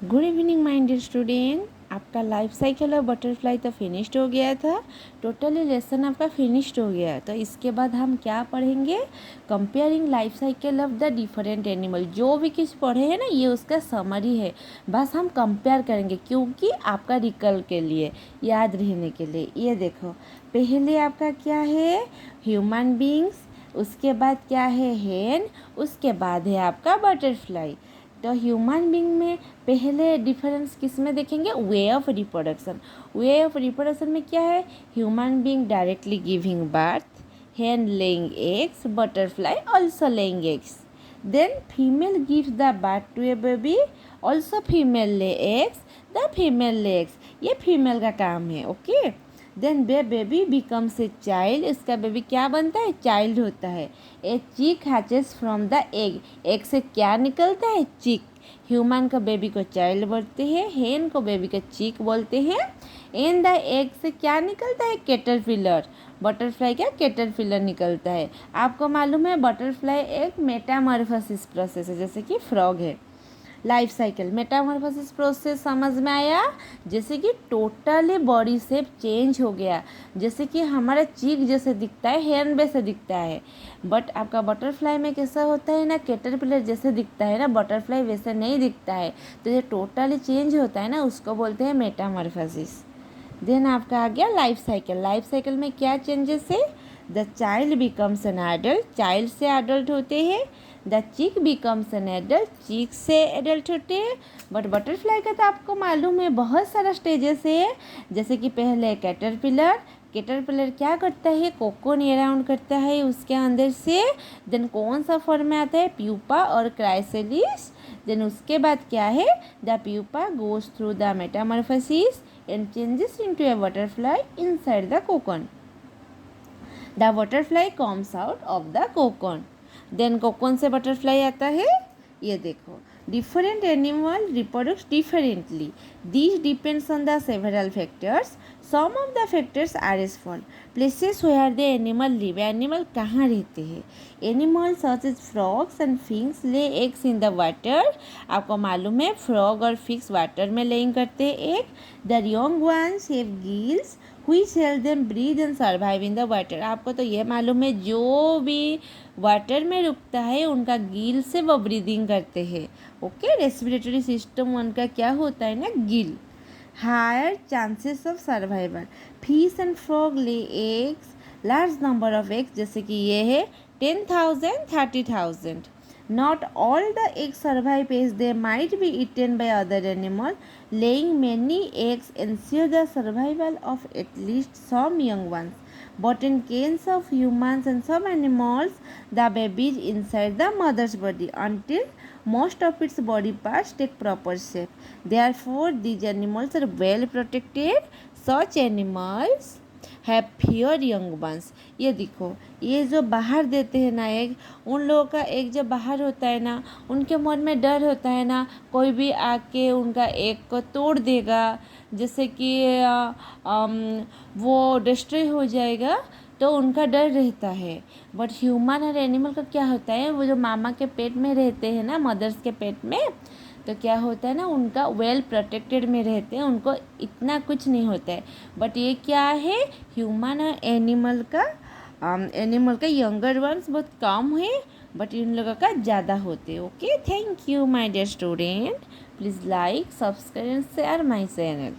Good evening my dear student. आपका life cycle और butterfly तो फिनिश्ड हो गया था। टोटली लेसन आपका फिनिश्ड हो गया। तो इसके बाद हम क्या पढ़ेंगे? Comparing life cycle of the different animal. जो भी कुछ पढ़े हैं ना, ये उसका समरी है। बस हम कंपेयर करेंगे क्योंकि आपका रिकल के लिए, याद रहने के लिए। ये देखो, पहले आपका क्या है? Human beings. उसके बाद क्या है? हेन। उसके बाद है आपका बटरफ्लाई। तो ह्यूमन बींग में पहले डिफरेंस किस में देखेंगे? Way of reproduction. Way of reproduction में क्या है? Human being directly giving birth, hen laying eggs, butterfly also laying eggs. Then female gives the birth to a baby, also female lay eggs, the female lay eggs. ये female का काम है, okay. Then baby becomes a child. इसका baby क्या बनता है? Child होता है। A chick hatches from the egg. Egg से क्या निकलता है? चिक। ह्यूमन को बेबी को चाइल्ड बोलते हैं, हेन को बेबी को चीक बोलते हैं। इन द एग से क्या निकलता है? कैटरपिलर। बटरफ्लाई का कैटरपिलर निकलता है। आपको मालूम है बटरफ्लाई एक मेटामॉर्फोसिस प्रोसेस है, जैसे कि फ्रॉग है। लाइफ साइकिल मेटामॉर्फोसिस प्रोसेस समझ में आया? जैसे कि टोटली बॉडी शेप चेंज हो गया। जैसे कि हमारा चीक जैसे दिखता है, हेन वैसे दिखता है। बट आपका बटरफ्लाई में कैसा होता है ना, कैटरपिलर जैसे दिखता है ना, बटरफ्लाई वैसे नहीं दिखता है। तो ये टोटली चेंज होता है ना, उसको बोलते हैं मेटामॉर्फोसिस। देन आपका आ गया लाइफ साइकिल। लाइफ साइकिल में क्या चेंजेस है? The child becomes an adult. Child से एडल्ट होते हैं। द चिक बिकम्स एन एडल्ट। चिक से एडल्ट होते हैं। बट बटरफ्लाई का तो आपको मालूम है बहुत सारा स्टेजेस है। जैसे कि पहले कैटरपिलर। कैटरपिलर क्या करता है? कोकोन अराउंड करता है उसके अंदर से। देन कौन सा फॉर्म में आता है? प्यूपा और क्राइसेलिस। देन उसके बाद क्या है? The pupa goes through the Metamorphosis and changes into a butterfly inside the cocoon. The butterfly comes out of the cocoon. Then cocoon से butterfly आता है। ये देखो, different animal reproduce differently. This depends on the several factors. Some of the factors are as follows. Places where the animal live. Animal कहाँ रहते हैं? Animals such as frogs and finks lay eggs in the water. आपको मालूम है frog और fix water में laying करते हैं egg. The young ones have gills which help them breathe and survive in the water. आपको तो ये मालूम है जो भी वाटर में रुकता है उनका गिल से वो ब्रीदिंग करते हैं, ओके। रेस्पिरेटरी सिस्टम उनका क्या होता है ना? Gill. Higher chances of survival. Fish and frog lay eggs, large number of eggs, जैसे कि ये है 10,000 30,000. Not all the eggs survive as they might be eaten by other animals. Laying many eggs ensure the survival of at least some young ones. But in case of humans and some animals, the baby is inside the mother's body until most of its body parts take proper shape. Therefore, these animals are well protected. Such animals have fear young ones. ये देखो, ये जो बाहर देते हैं ना egg, उन लोगों का एग जब बाहर होता है ना, उनके मन में डर होता है ना कोई भी आके उनका एग को तोड़ देगा, जैसे कि वो डिस्ट्रॉय हो जाएगा, तो उनका डर रहता है। बट ह्यूमन और एनिमल का क्या होता है? वो जो मामा के पेट में रहते हैं ना, मदर्स के पेट में, तो क्या होता है ना, उनका वेल प्रोटेक्टेड में रहते हैं, उनको इतना कुछ नहीं होता है। बट ये क्या है? ह्यूमन और एनिमल का यंगर वंस बहुत कम है, बट इन लोगों का ज़्यादा होते हैं, okay. Thank you my dear student. Please like, subscribe and share my channel.